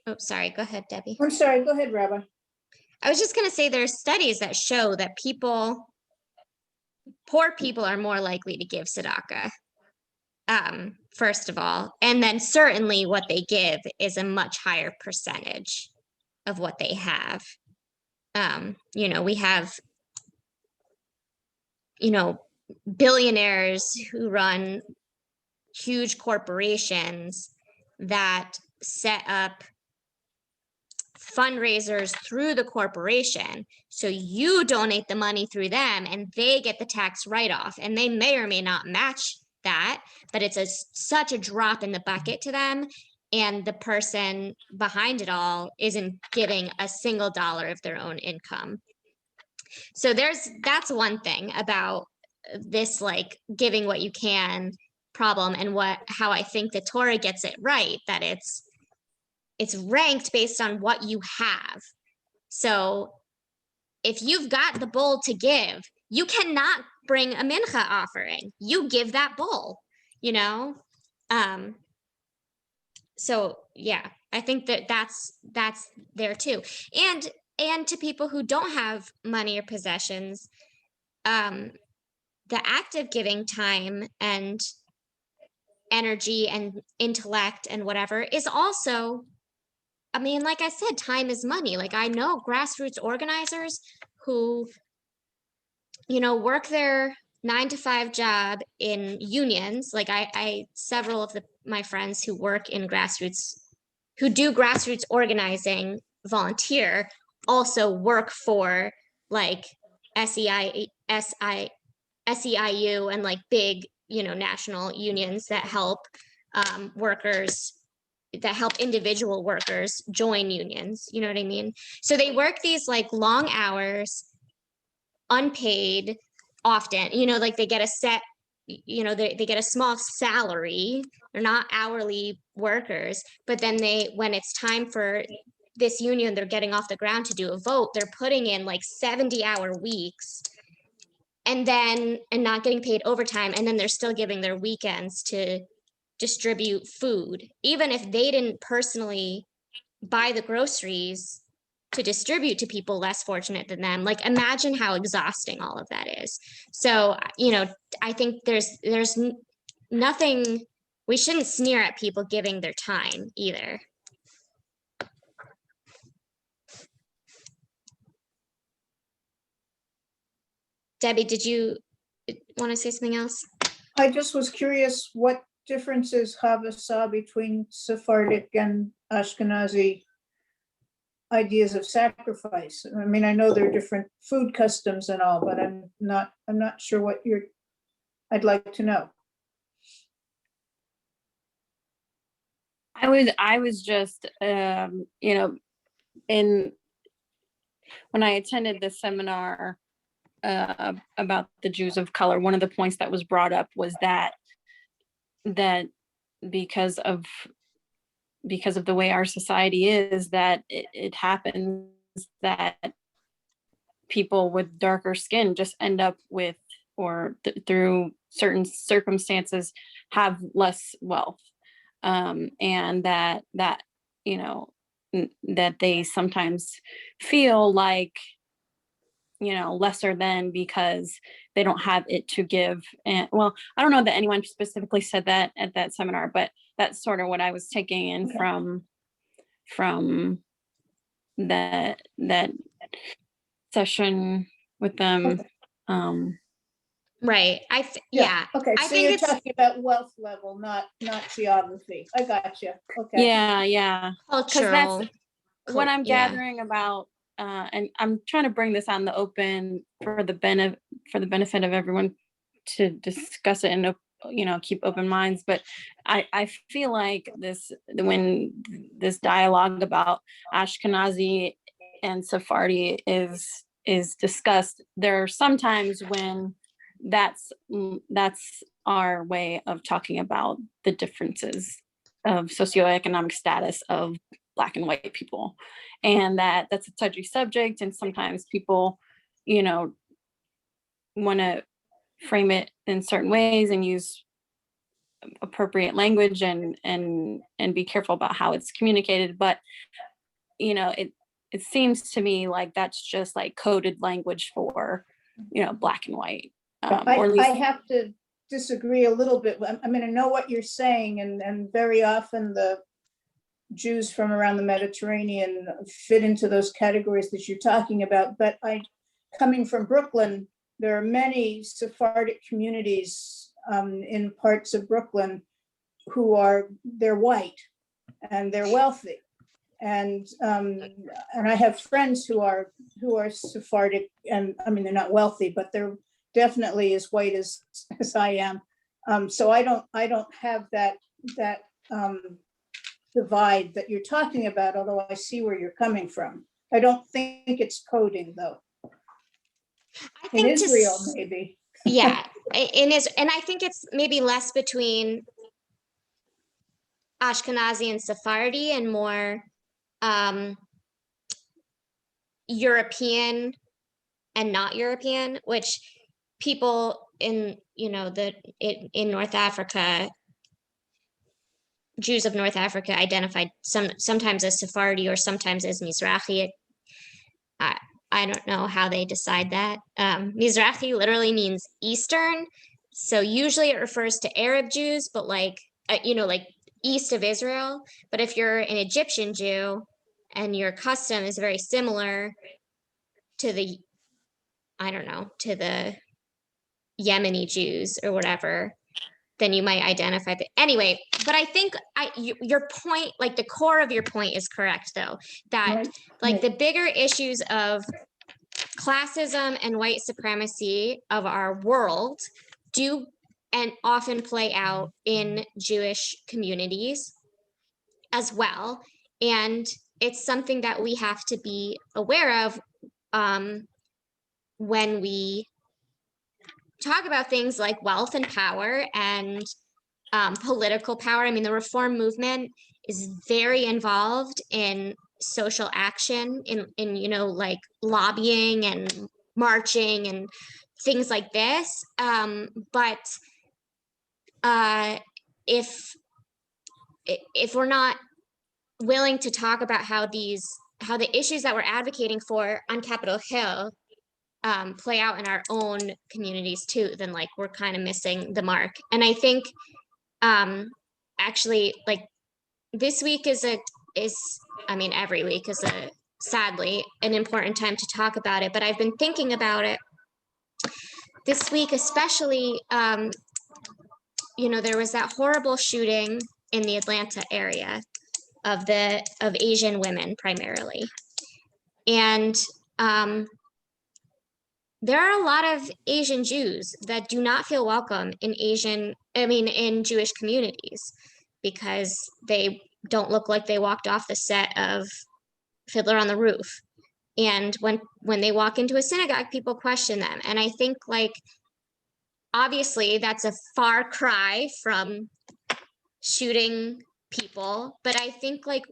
oh, sorry, go ahead, Debbie. I'm sorry, go ahead, Rabbi. I was just going to say there's studies that show that poor people are more likely to give tzedakah, first of all. And then certainly what they give is a much higher percentage of what they have. We have, billionaires who run huge corporations that set up fundraisers through the corporation. So you donate the money through them and they get the tax write-off, and they may or may not match that, but it's such a drop in the bucket to them. And the person behind it all isn't getting a single dollar of their own income. So that's one thing about this, like, giving what you can problem, and how I think the Torah gets it right, that it's ranked based on what you have. So if you've got the bull to give, you cannot bring a mincha offering. You give that bull, So yeah, I think that's there too. And to people who don't have money or possessions, the act of giving time and energy and intellect and whatever is also, I mean, like I said, time is money. Like, I know grassroots organizers who, work their 9-to-5 job in unions. Like, several of my friends who work in who do grassroots organizing, volunteer, also work for like SEIU and like big, national unions that help individual workers join unions. You know what I mean? So they work these like long hours, unpaid, often, like they get a set, they get a small salary. They're not hourly workers, but then when it's time for this union, they're getting off the ground to do a vote, they're putting in like 70-hour weeks and not getting paid overtime. And then they're still giving their weekends to distribute food, even if they didn't personally buy the groceries to distribute to people less fortunate than them. Like, imagine how exhausting all of that is. So, I think there's nothing, we shouldn't sneer at people giving their time either. Debbie, did you want to say something else? I just was curious what differences Hava saw between Sephardic and Ashkenazi ideas of sacrifice. I mean, I know there are different food customs and all, but I'm not sure what I'd like to know. I was just, when I attended the seminar about the Jews of color, one of the points that was brought up was that because of the way our society is, that it happens that people with darker skin just end up with, or through certain circumstances, have less wealth, and that they sometimes feel like lesser than because they don't have it to give. And well, I don't know that anyone specifically said that at that seminar, but that's sort of what I was taking in from that session with them. Right. Yeah. Okay, I so think you're it's talking about wealth level, not geography. I got you. Okay. Yeah. cultural. What I'm Yeah. gathering about, and I'm trying to bring this on the open for the benefit of everyone to discuss it and keep open minds. But I feel like when this dialogue about Ashkenazi and Sephardi is is discussed, there are some times when that's our way of talking about the differences of socioeconomic status of Black and white people, and that's a touchy subject, and sometimes people, you know, want to frame it in certain ways and use appropriate language and be careful about how it's communicated. But you know, it seems to me like that's just like coded language for, you know, Black and white. Or at I least have to disagree a little bit. I mean, I know what you're saying, and very often the Jews from around the Mediterranean fit into those categories that you're talking about. But coming from Brooklyn, there are many Sephardic communities in parts of Brooklyn they're white and they're wealthy. And I have friends who are Sephardic, and I mean, they're not wealthy, but they're definitely as white as I am. So I don't have that divide that you're talking about, although I see where you're coming from. I don't think it's coding, though. I In think Israel, maybe. yeah, and I think it's maybe less between Ashkenazi and Sephardi and more European and not European, which people in, you know, in North Africa, Jews of North Africa identified sometimes as Sephardi or sometimes as Mizrahi. I don't know how they decide that. Mizrahi literally means Eastern. So usually it refers to Arab Jews, but like, you know, like east of Israel. But if you're an Egyptian Jew and your custom is very similar to the, I don't know, to the Yemeni Jews or whatever, then you might identify that. Anyway, but I think your point, like the core of your point is correct though, that Right. like the bigger issues of classism and white supremacy of our world do and often play out in Jewish communities as well. And it's something that we have to be aware of when we talk about things like wealth and power and political power. I mean, the reform movement is very involved in social action, in you know, like lobbying and marching and things like this. But if we're not willing to talk about how the issues that we're advocating for on Capitol Hill play out in our own communities too, then like we're kind of missing the mark. And I think actually like this week is I mean, every week is sadly an important time to talk about it, but I've been thinking about it this week, especially, you know, there was that horrible shooting in the Atlanta area of Asian women primarily. And there are a lot of Asian Jews that do not feel welcome in Jewish communities because they don't look like they walked off the set of Fiddler on the Roof. And when they walk into a synagogue, people question them. And I think like, obviously that's a far cry from shooting people, but I think like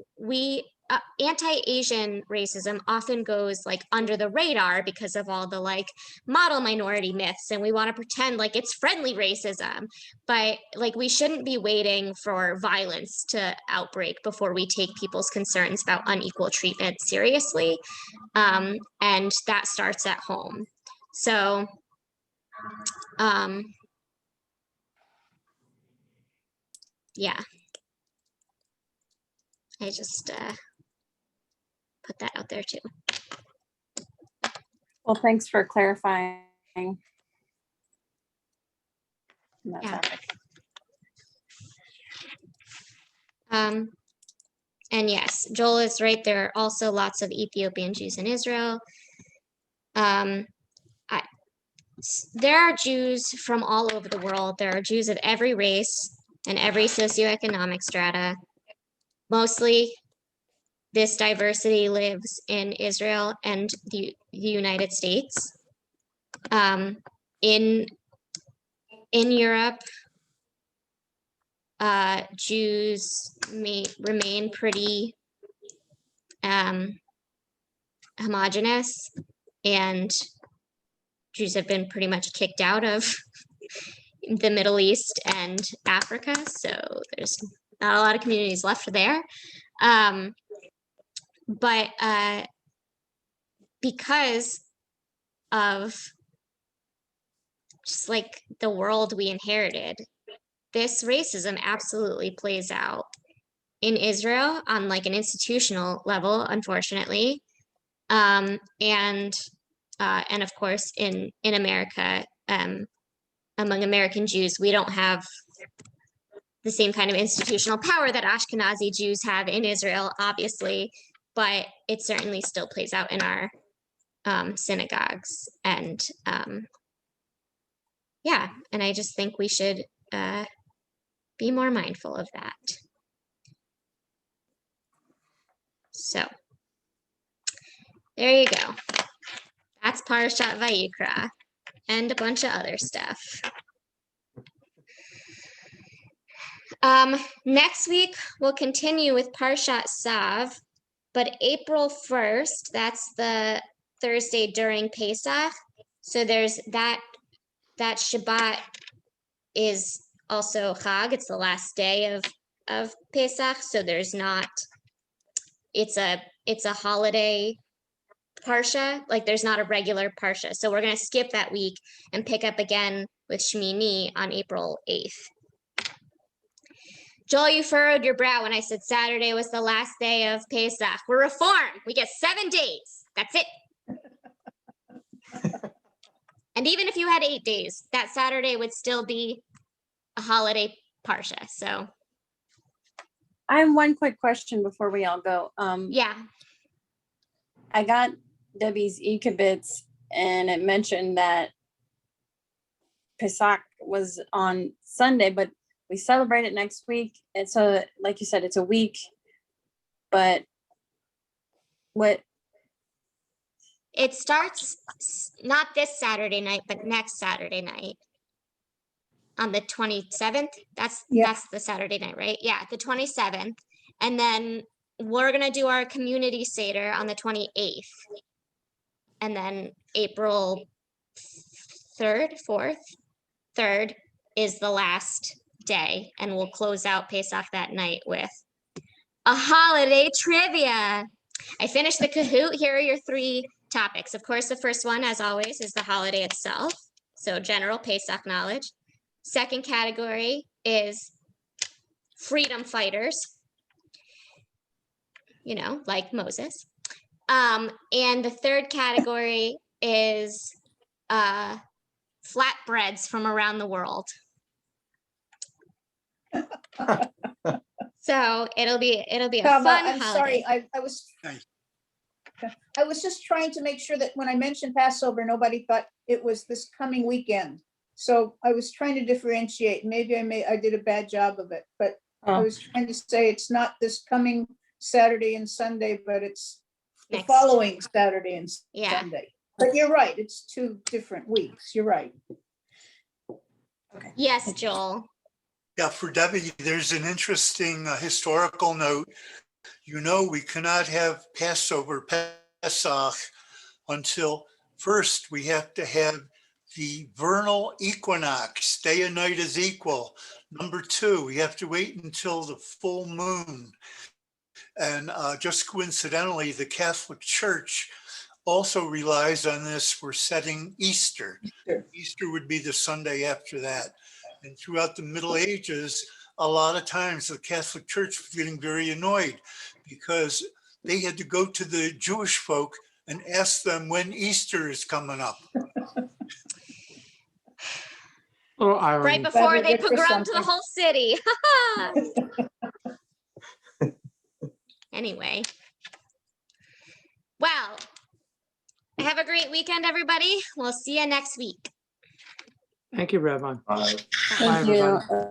anti-Asian racism often goes like under the radar because of all the like model minority myths, and we want to pretend like it's friendly racism, but like we shouldn't be waiting for violence to outbreak before we take people's concerns about unequal treatment seriously, and that starts at home. So yeah, I just put that out there too. Well, thanks for clarifying that Yeah. topic. And yes, Joel is right. There are also lots of Ethiopian Jews in Israel. There are Jews from all over the world. There are Jews of every race and every socioeconomic strata. Mostly this diversity lives in Israel and the United States. In Europe, Jews may remain pretty homogenous, and Jews have been pretty much kicked out of the Middle East and Africa, so there's not a lot of communities left there. But because of just like the world we inherited, this racism absolutely plays out in Israel on like an institutional level, unfortunately, and of course in America, among American Jews, we don't have the same kind of institutional power that Ashkenazi Jews have in Israel, obviously, but it certainly still plays out in our synagogues. And yeah, and I just think we should be more mindful of that. So there you go. That's Parashat Vayikra and a bunch of other stuff. Next week, we'll continue with Parashat Sav, but April 1st, that's the Thursday during Pesach. So there's that Shabbat is also Chag. It's the last day of Pesach. So there's not, it's a holiday Parsha, like there's not a regular Parsha. So we're going to skip that week and pick up again with Shmini on April 8th. Joel, you furrowed your brow when I said Saturday was the last day of Pesach. We're reformed. We get 7 days. That's it. And even if you had 8 days, that Saturday would still be a holiday Parsha. So I have one quick question before we all go. yeah. I got Debbie's e-kibitz, and it mentioned that Pesach was on Sunday, but we celebrate it next week. And so, like you said, it's a week, but what? It starts not this Saturday night, but next Saturday night on the 27th. That's the Saturday night, right? Yeah, the 27th. And then we're going to do our community Seder on the 28th. And then April 3rd is the last day. And we'll close out Pesach that night with a holiday trivia. I finished the Kahoot. Here are your 3 topics. Of course, the first one, as always, is the holiday itself. So general Pesach knowledge. Second category is freedom fighters, you know, like Moses. And the third category is flatbreads from around the world. So it'll be a Tava, fun I'm holiday. sorry, I was just trying to make sure that when I mentioned Passover, nobody thought it was this coming weekend. So I was trying to differentiate. Maybe I did a bad job of it, but I was trying to say it's not this coming Saturday and Sunday, but it's the Next. following Saturday and Yeah. Sunday. But you're right, it's 2 different weeks. You're right. Yes, Joel. Yeah, for Debbie, there's an interesting historical note. You know, we cannot have Passover, Pesach, until first we have to have the vernal equinox, day and night is equal. Number 2, we have to wait until the full moon. And just coincidentally, the Catholic Church also relies on this for setting Easter. Easter would be the Sunday after that. And throughout the Middle Ages, a lot of times the Catholic Church was getting very annoyed because they had to go to the Jewish folk and ask them when Easter is coming up. Oh, irony. Right before they Good for pogromed the something. whole city. Anyway. Well, have a great weekend, everybody. We'll see you next week. Thank you, Rabbi. Bye. Bye, Thank everybody. you.